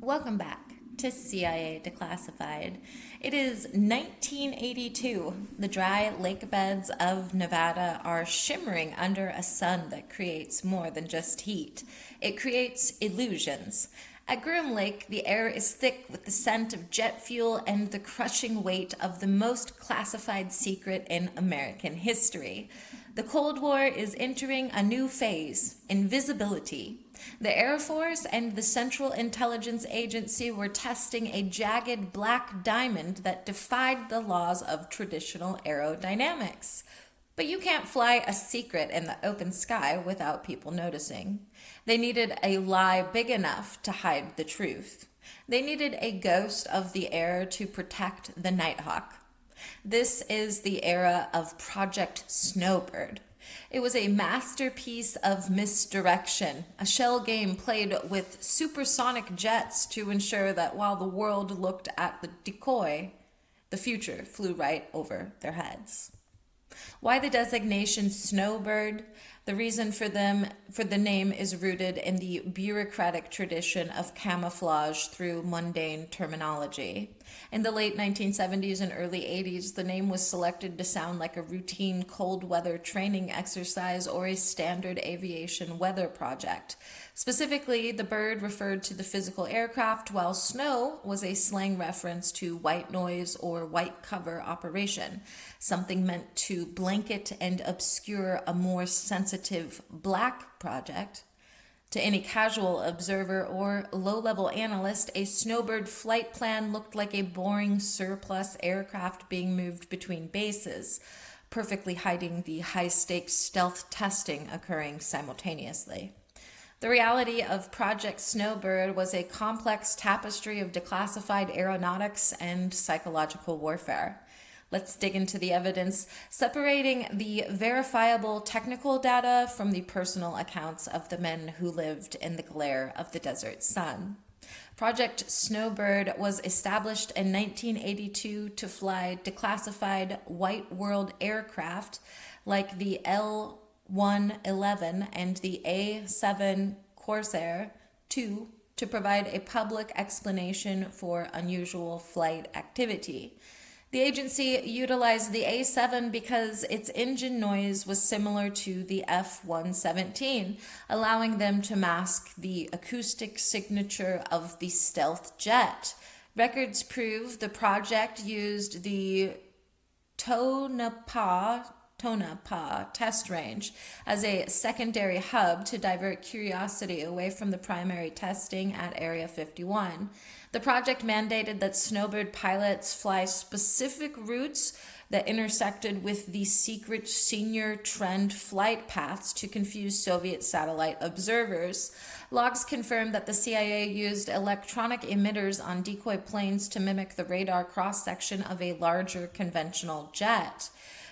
Welcome back to CIA Declassified. It is 1982. The dry lake beds of Nevada are shimmering under a sun that creates more than just heat. It creates illusions. At Groom Lake, the air is thick with the scent of jet fuel and the crushing weight of the most classified secret in American history. The Cold War is entering a new phase, invisibility. The Air Force and the Central Intelligence Agency were testing a jagged black diamond that defied the laws of traditional aerodynamics. But you can't fly a secret in the open sky without people noticing. They needed a lie big enough to hide the truth. They needed a ghost of the air to protect the Nighthawk. This is the era of Project SNOWBIRD. It was a masterpiece of misdirection, a shell game played with supersonic jets to ensure that while the world looked at the decoy, the future flew right over their heads. Why the designation Snowbird? The reason for the name is rooted in the bureaucratic tradition of camouflage through mundane terminology. In the late 1970s and early 80s, the name was selected to sound like a routine cold weather training exercise or a standard aviation weather project. Specifically, the bird referred to the physical aircraft, while snow was a slang reference to white noise or white cover operation, something meant to blanket and obscure a more sensitive black project. To any casual observer or low-level analyst, a snowbird flight plan looked like a boring surplus aircraft being moved between bases, perfectly hiding the high-stakes stealth testing occurring simultaneously. The reality of Project SNOWBIRD was a complex tapestry of declassified aeronautics and psychological warfare. Let's dig into the evidence, separating the verifiable technical data from the personal accounts of the men who lived in the glare of the desert sun. Project SNOWBIRD was established in 1982 to fly declassified white world aircraft like the F-117 and the A-7 Corsair II to provide a public explanation for unusual flight activity. The agency utilized the A-7 because its engine noise was similar to the F-117, allowing them to mask the acoustic signature of the stealth jet. Records prove the project used the Tonopah test range as a secondary hub to divert curiosity away from the primary testing at Area 51. The project mandated that Snowbird pilots fly specific routes that intersected with the secret senior trend flight paths to confuse Soviet satellite observers. Logs confirmed that the CIA used electronic emitters on decoy planes to mimic the radar cross-section of a larger conventional jet.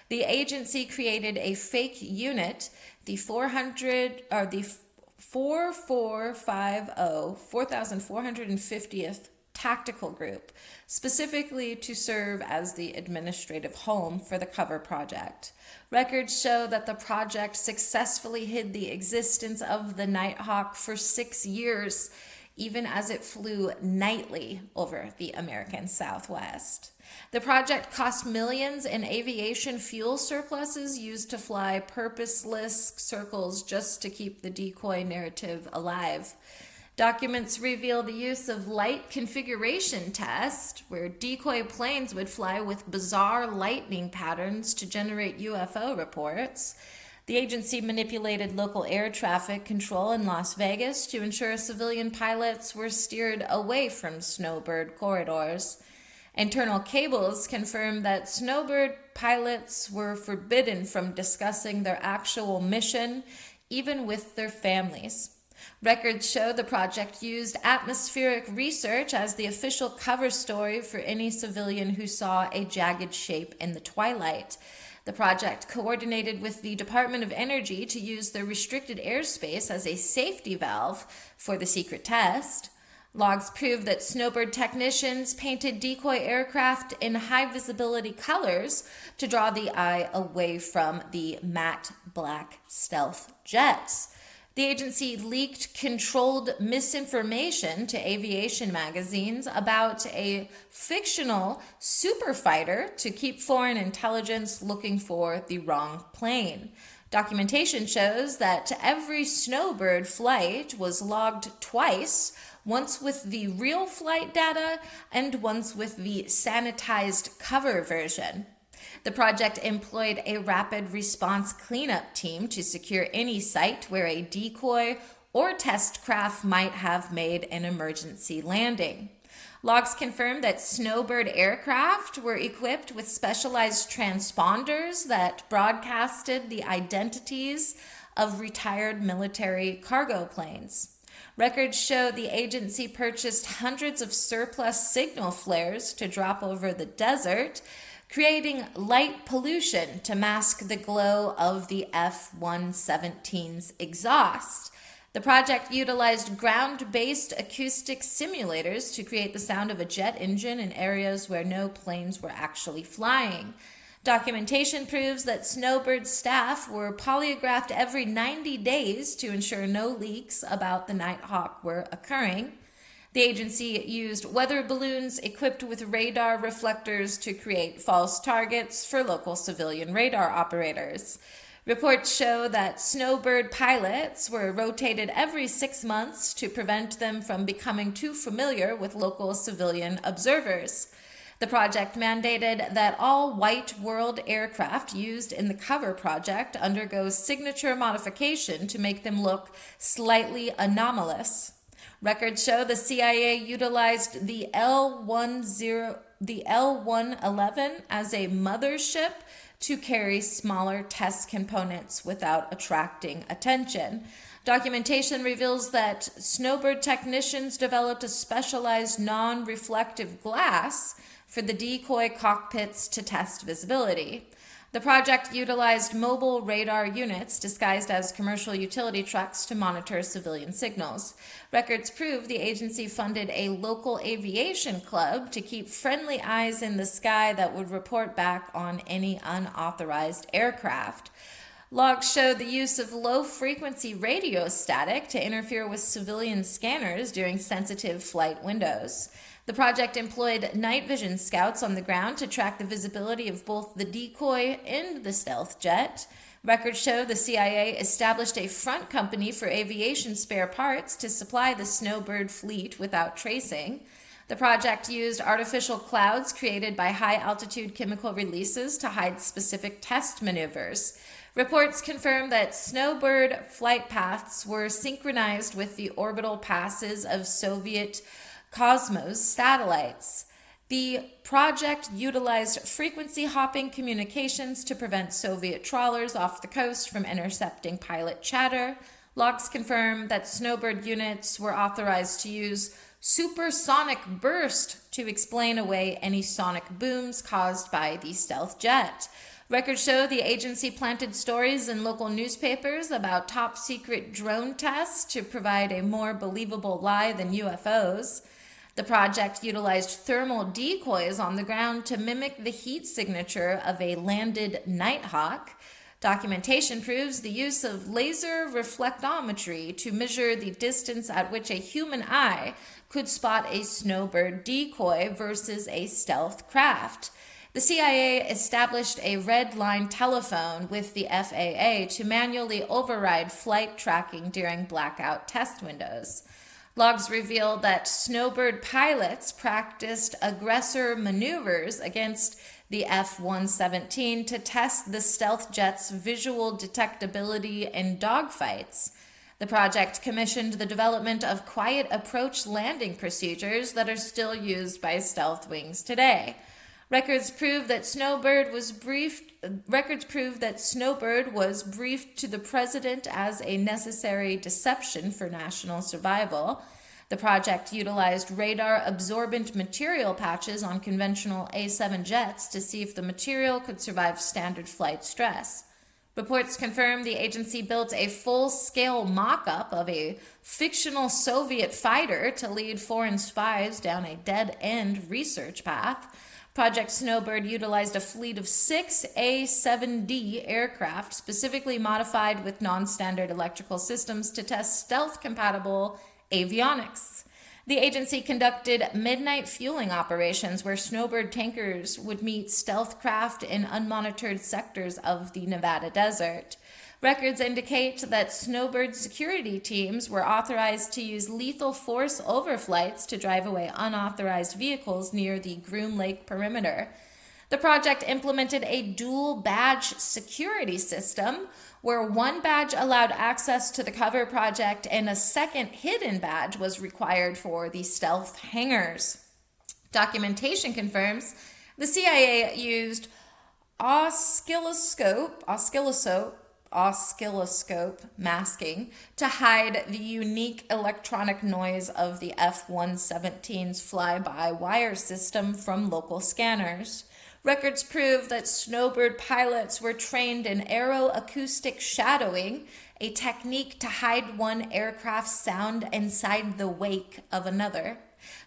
The agency created a fake unit, the 4450th Tactical Group, specifically to serve as the administrative home for the cover project. Records show that the project successfully hid the existence of the Nighthawk for 6 years, even as it flew nightly over the American Southwest. The project cost millions in aviation fuel surpluses used to fly purposeless circles just to keep the decoy narrative alive. Documents reveal the use of light configuration test, where decoy planes would fly with bizarre lightning patterns to generate UFO reports. The agency manipulated local air traffic control in Las Vegas to ensure civilian pilots were steered away from Snowbird corridors. Internal cables confirm that Snowbird pilots were forbidden from discussing their actual mission, even with their families. Records show the project used atmospheric research as the official cover story for any civilian who saw a jagged shape in the twilight. The project coordinated with the Department of Energy to use the restricted airspace as a safety valve for the secret test. Logs prove that Snowbird technicians painted decoy aircraft in high visibility colors to draw the eye away from the matte black stealth jets. The agency leaked controlled misinformation to aviation magazines about a fictional super fighter to keep foreign intelligence looking for the wrong plane. Documentation shows that every Snowbird flight was logged twice, once with the real flight data and once with the sanitized cover version. The project employed a rapid response cleanup team to secure any site where a decoy or test craft might have made an emergency landing. Logs confirmed that Snowbird aircraft were equipped with specialized transponders that broadcasted the identities of retired military cargo planes. Records show the agency purchased hundreds of surplus signal flares to drop over the desert, creating light pollution to mask the glow of the F-117's exhaust. The project utilized ground-based acoustic simulators to create the sound of a jet engine in areas where no planes were actually flying. Documentation proves that Snowbird staff were polygraphed every 90 days to ensure no leaks about the Nighthawk were occurring. The agency used weather balloons equipped with radar reflectors to create false targets for local civilian radar operators. Reports show that Snowbird pilots were rotated every 6 months to prevent them from becoming too familiar with local civilian observers. The project mandated that all White World aircraft used in the cover project undergo signature modification to make them look slightly anomalous. Records show the CIA utilized the L-111 as a mothership to carry smaller test components without attracting attention. Documentation reveals that Snowbird technicians developed a specialized non-reflective glass for the decoy cockpits to test visibility. The project utilized mobile radar units disguised as commercial utility trucks to monitor civilian signals. Records prove the agency funded a local aviation club to keep friendly eyes in the sky that would report back on any unauthorized aircraft. Logs show the use of low-frequency radio static to interfere with civilian scanners during sensitive flight windows. The project employed night vision scouts on the ground to track the visibility of both the decoy and the stealth jet. Records show the CIA established a front company for aviation spare parts to supply the Snowbird fleet without tracing. The project used artificial clouds created by high-altitude chemical releases to hide specific test maneuvers. Reports confirm that Snowbird flight paths were synchronized with the orbital passes of Soviet Cosmos satellites. The project utilized frequency hopping communications to prevent Soviet trawlers off the coast from intercepting pilot chatter. Logs confirm that Snowbird units were authorized to use supersonic burst to explain away any sonic booms caused by the stealth jet. Records show the agency planted stories in local newspapers about top-secret drone tests to provide a more believable lie than UFOs. The project utilized thermal decoys on the ground to mimic the heat signature of a landed Nighthawk. Documentation proves the use of laser reflectometry to measure the distance at which a human eye could spot a Snowbird decoy versus a stealth craft. The CIA established a red line telephone with the FAA to manually override flight tracking during blackout test windows. Logs reveal that Snowbird pilots practiced aggressor maneuvers against the F-117 to test the stealth jet's visual detectability in dogfights. The project commissioned the development of quiet approach landing procedures that are still used by stealth wings today. Records prove that Snowbird was briefed to the president as a necessary deception for national survival. The project utilized radar-absorbent material patches on conventional A-7 jets to see if the material could survive standard flight stress. Reports confirm the agency built a full-scale mock-up of a fictional Soviet fighter to lead foreign spies down a dead-end research path. Project Snowbird utilized a fleet of 6 A-7D aircraft specifically modified with non-standard electrical systems to test stealth-compatible avionics. The agency conducted midnight fueling operations where Snowbird tankers would meet stealth craft in unmonitored sectors of the Nevada desert. Records indicate that Snowbird security teams were authorized to use lethal force overflights to drive away unauthorized vehicles near the Groom Lake perimeter. The project implemented a dual badge security system where one badge allowed access to the cover project and a second hidden badge was required for the stealth hangars. Documentation confirms the CIA used oscilloscope masking to hide the unique electronic noise of the F-117's fly-by-wire system from local scanners. Records prove that Snowbird pilots were trained in aeroacoustic shadowing, a technique to hide one aircraft's sound inside the wake of another.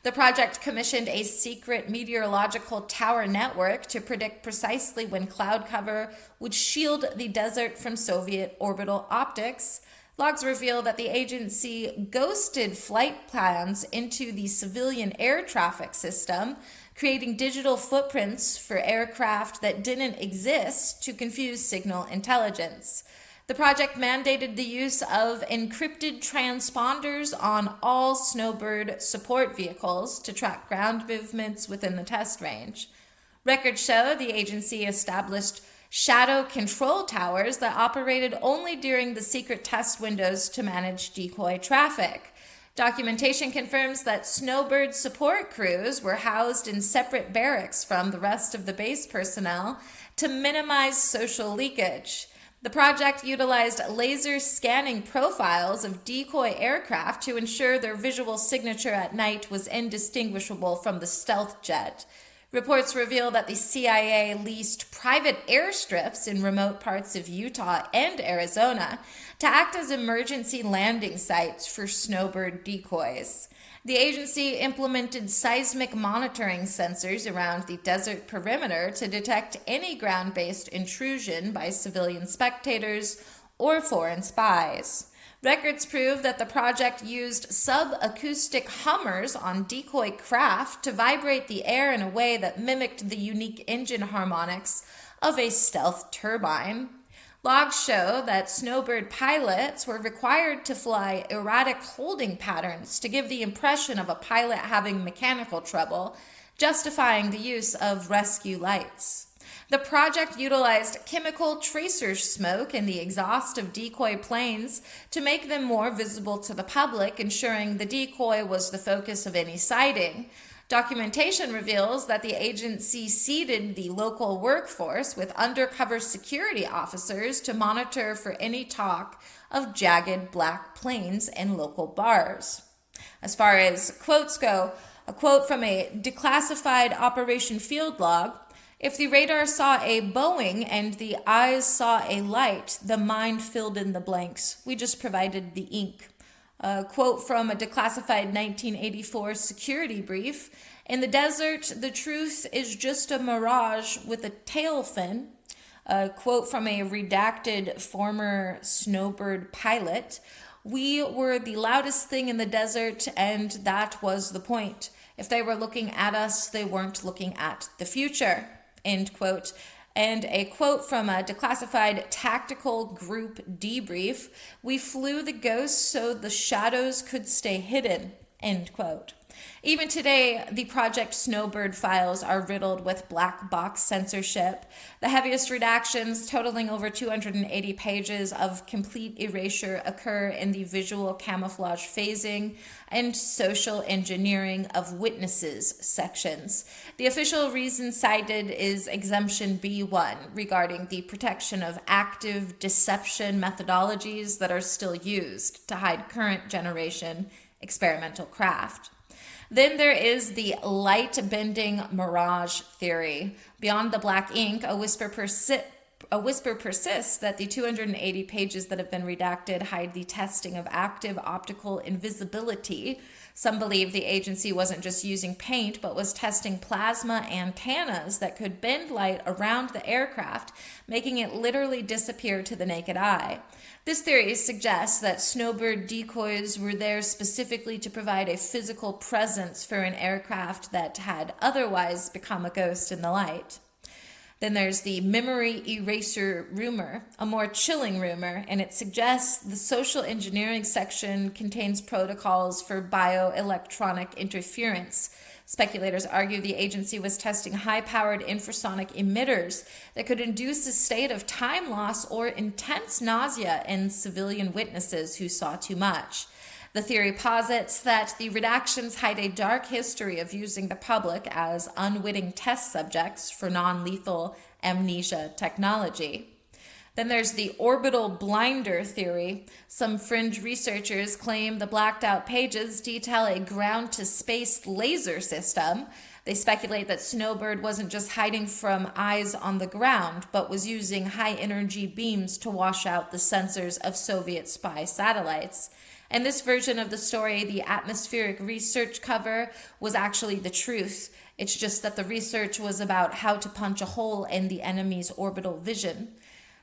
The project commissioned a secret meteorological tower network to predict precisely when cloud cover would shield the desert from Soviet orbital optics. Logs reveal that the agency ghosted flight plans into the civilian air traffic system, creating digital footprints for aircraft that didn't exist to confuse signal intelligence. The project mandated the use of encrypted transponders on all Snowbird support vehicles to track ground movements within the test range. Records show the agency established shadow control towers that operated only during the secret test windows to manage decoy traffic. Documentation confirms that Snowbird support crews were housed in separate barracks from the rest of the base personnel to minimize social leakage. The project utilized laser scanning profiles of decoy aircraft to ensure their visual signature at night was indistinguishable from the stealth jet. Reports reveal that the CIA leased private airstrips in remote parts of Utah and Arizona to act as emergency landing sites for Snowbird decoys. The agency implemented seismic monitoring sensors around the desert perimeter to detect any ground-based intrusion by civilian spectators or foreign spies. Records prove that the project used sub-acoustic hummers on decoy craft to vibrate the air in a way that mimicked the unique engine harmonics of a stealth turbine. Logs show that Snowbird pilots were required to fly erratic holding patterns to give the impression of a pilot having mechanical trouble, justifying the use of rescue lights. The project utilized chemical tracer smoke in the exhaust of decoy planes to make them more visible to the public, ensuring the decoy was the focus of any sighting. Documentation reveals that the agency seeded the local workforce with undercover security officers to monitor for any talk of jagged black planes in local bars. As far as quotes go, a quote from a declassified operation field log: "If the radar saw a Boeing and the eyes saw a light, the mind filled in the blanks. We just provided the ink." A quote from a declassified 1984 security brief: "In the desert, the truth is just a mirage with a tail fin." A quote from a redacted former Snowbird pilot: "We were the loudest thing in the desert, and that was the point. If they were looking at us, they weren't looking at the future." End quote. And a quote from a declassified tactical group debrief: "We flew the ghosts so the shadows could stay hidden." End quote. Even today, the Project Snowbird files are riddled with black box censorship. The heaviest redactions, totaling over 280 pages of complete erasure, occur in the visual camouflage phasing and social engineering of witnesses sections. The official reason cited is Exemption B1 regarding the protection of active deception methodologies that are still used to hide current generation experimental craft. Then there is the light-bending mirage theory. Beyond the black ink, a whisper persists that the 280 pages that have been redacted hide the testing of active optical invisibility Some believe the agency wasn't just using paint, but was testing plasma antennas that could bend light around the aircraft, making it literally disappear to the naked eye. This theory suggests that snowbird decoys were there specifically to provide a physical presence for an aircraft that had otherwise become a ghost in the light. Then there's the memory eraser rumor, a more chilling rumor, and it suggests the social engineering section contains protocols for bioelectronic interference. Speculators argue the agency was testing high-powered infrasonic emitters that could induce a state of time loss or intense nausea in civilian witnesses who saw too much. The theory posits that the redactions hide a dark history of using the public as unwitting test subjects for non-lethal amnesia technology. Then there's the orbital blinder theory. Some fringe researchers claim the blacked out pages detail a ground-to-space laser system. They speculate that Snowbird wasn't just hiding from eyes on the ground, but was using high-energy beams to wash out the sensors of Soviet spy satellites. And this version of the story, the atmospheric research cover, was actually the truth. It's just that the research was about how to punch a hole in the enemy's orbital vision.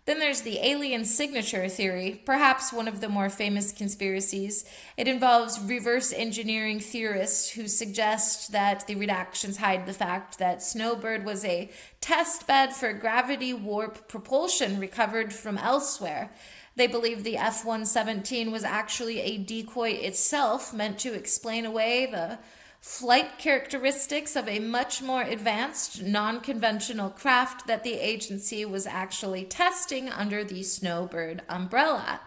Then there's the alien signature theory, perhaps one of the more famous conspiracies. It involves reverse engineering theorists who suggest that the redactions hide the fact that Snowbird was a test bed for gravity warp propulsion recovered from elsewhere. They believe the F-117 was actually a decoy itself, meant to explain away the flight characteristics of a much more advanced, non-conventional craft that the agency was actually testing under the Snowbird umbrella.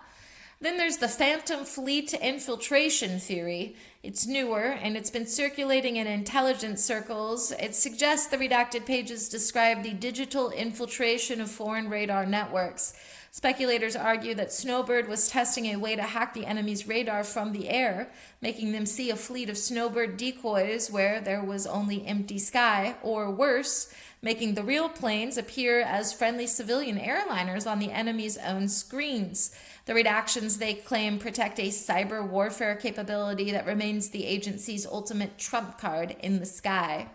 Then there's the Phantom Fleet infiltration theory. It's newer, and it's been circulating in intelligence circles. It suggests the redacted pages describe the digital infiltration of foreign radar networks. Speculators argue that Snowbird was testing a way to hack the enemy's radar from the air, making them see a fleet of Snowbird decoys where there was only empty sky, or worse, making the real planes appear as friendly civilian airliners on the enemy's own screens. The redactions, they claim, protect a cyber warfare capability that remains the agency's ultimate trump card in the sky.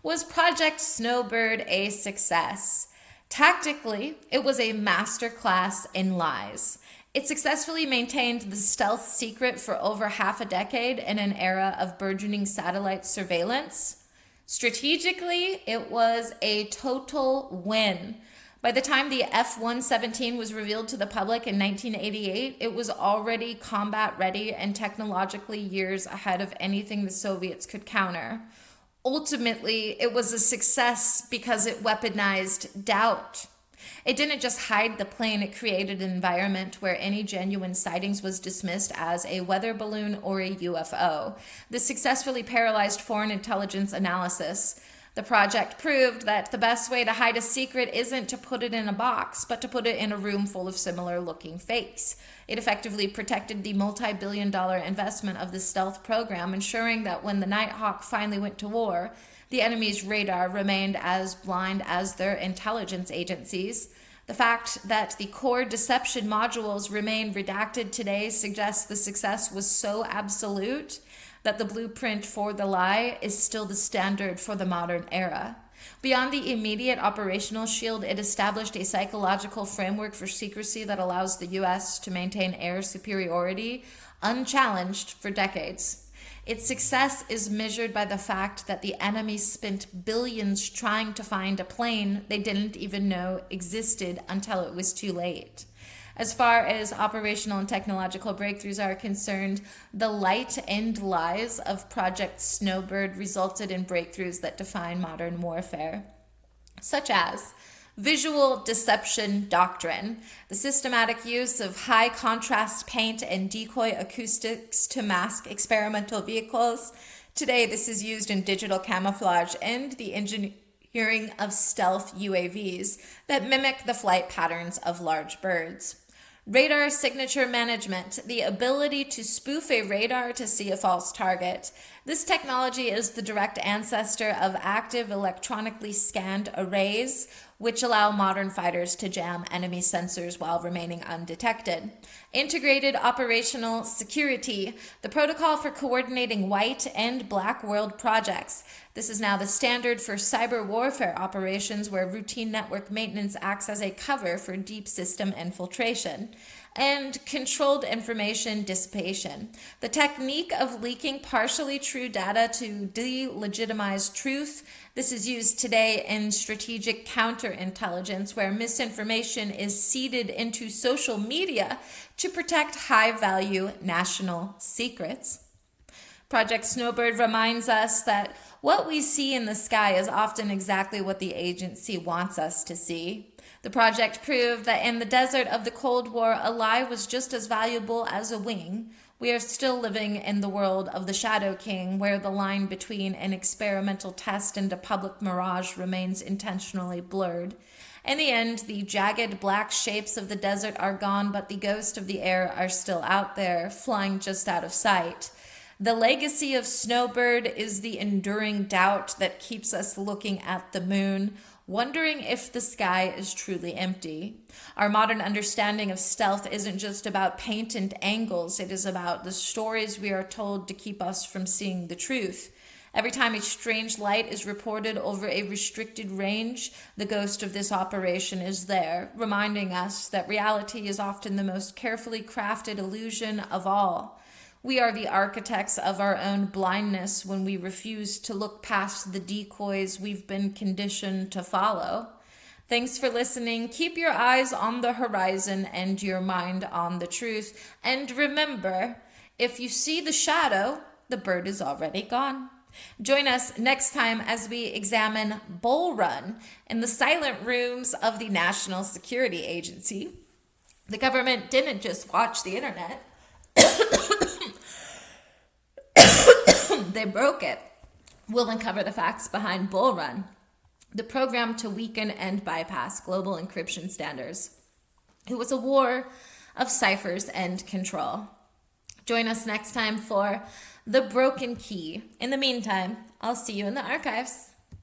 Was Project Snowbird a success? Tactically, it was a masterclass in lies. It successfully maintained the stealth secret for over half a decade in an era of burgeoning satellite surveillance. Strategically, it was a total win. By the time the F-117 was revealed to the public in 1988, it was already combat ready and technologically years ahead of anything the Soviets could counter. Ultimately, it was a success because it weaponized doubt. It didn't just hide the plane, it created an environment where any genuine sightings was dismissed as a weather balloon or a UFO. This successfully paralyzed foreign intelligence analysis. The project proved that the best way to hide a secret isn't to put it in a box, but to put it in a room full of similar-looking fakes. It effectively protected the multi-billion-dollar investment of the stealth program, ensuring that when the Nighthawk finally went to war, the enemy's radar remained as blind as their intelligence agencies. The fact that the core deception modules remain redacted today suggests the success was so absolute that the blueprint for the lie is still the standard for the modern era. Beyond the immediate operational shield, it established a psychological framework for secrecy that allows the U.S. to maintain air superiority unchallenged for decades. Its success is measured by the fact that the enemy spent billions trying to find a plane they didn't even know existed until it was too late. As far as operational and technological breakthroughs are concerned, the light and lies of Project Snowbird resulted in breakthroughs that define modern warfare, such as visual deception doctrine, the systematic use of high contrast paint and decoy acoustics to mask experimental vehicles. Today, this is used in digital camouflage and the engineering of stealth UAVs that mimic the flight patterns of large birds. Radar signature management, the ability to spoof a radar to see a false target. This technology is the direct ancestor of active electronically scanned arrays, which allow modern fighters to jam enemy sensors while remaining undetected. Integrated operational security, the protocol for coordinating white and black world projects. This is now the standard for cyber warfare operations where routine network maintenance acts as a cover for deep system infiltration. And controlled information dissipation, the technique of leaking partially true data to delegitimize truth. This is used today in strategic counterintelligence, where misinformation is seeded into social media to protect high-value national secrets. Project SNOWBIRD reminds us that what we see in the sky is often exactly what the agency wants us to see. The project proved that in the desert of the Cold War, a lie was just as valuable as a wing. We are still living in the world of the Shadow King, where the line between an experimental test and a public mirage remains intentionally blurred. In the end, the jagged black shapes of the desert are gone, but the ghosts of the air are still out there, flying just out of sight. The legacy of SNOWBIRD is the enduring doubt that keeps us looking at the moon, wondering if the sky is truly empty. Our modern understanding of stealth isn't just about paint and angles, it is about the stories we are told to keep us from seeing the truth. Every time a strange light is reported over a restricted range, the ghost of this operation is there, reminding us that reality is often the most carefully crafted illusion of all. We are the architects of our own blindness when we refuse to look past the decoys we've been conditioned to follow. Thanks for listening. Keep your eyes on the horizon and your mind on the truth. And remember, if you see the shadow, the bird is already gone. Join us next time as we examine Bull Run in the silent rooms of the National Security Agency. The government didn't just watch the internet. They broke it. We'll uncover the facts behind Bull Run, the program to weaken and bypass global encryption standards. It was a war of ciphers and control. Join us next time for The Broken Key. In the meantime, I'll see you in the archives.